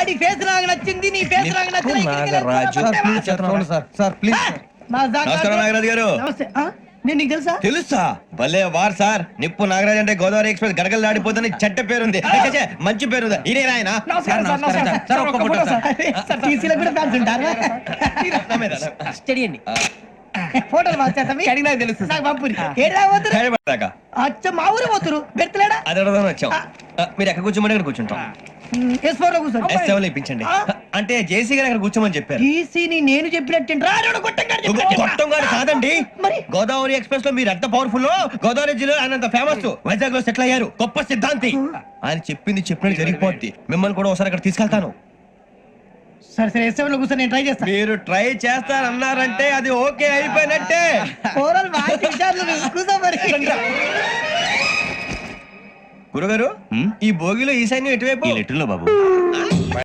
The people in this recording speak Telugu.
వాడి ఫేస్ నాకు నచ్చింది, నీ ఫేస్ నాకు నచ్చింది. Nagaraju sir please. నమస్కారం నాగరాజు గారు. నమస్తే. నేను నీకు తెలుసా? తెలుసా? భలే వార్ సార్. నిప్పు నాగరాజ్ అంటే గోదావరి ఎక్స్ప్రెస్ గడగలు దాడిపోతుంది చెట్ట పేరుంది. ఛే, మంచి పేరుంది. ఇదే ఆయన టీసీలో కూడా ఫ్యాన్స్ ఉంటారా? స్టడీ అండి. ఫోటోలు అడిగినా తెలుసు నాకు పంపురి. ఏడా పోతురు? అచ్చ మా ఊరు పోతురు. బెర్తలేడా? అది అడగదామని వచ్చాం. మీరు ఎక్కడ కూర్చోమని అక్కడ కూర్చుంటాం. S4 లో కూర్చోండి. S7 లో ఇప్పించండి. అంటే జేసీ గారు అక్కడ కూర్చోమని చెప్పారు. టీసీని నేను చెప్పినట్టు గొట్టం గారు కాదండి. మరి గోదావరి ఎక్స్ప్రెస్ లో మీరు ఎంత పవర్ఫుల్, గోదావరి జిల్లా ఆయన అంత ఫేమస్, వైజాగ్ లో సెటిల్ అయ్యారు, గొప్ప సిద్ధాంతి. ఆయన చెప్పింది చెప్పినట్టు జరిగిపోద్ది. మిమ్మల్ని కూడా ఒకసారి అక్కడ తీసుకెళ్తాను. సరే సరే S7 లో కూర్చొని నేను ట్రై చేస్తాను. మీరు ట్రై చేస్తారన్నారంటే అది ఓకే అయిపోయినట్టే. గురుగారు, ఈ భోగిలో ఈశాన్యం ఎటువైపు? బాబు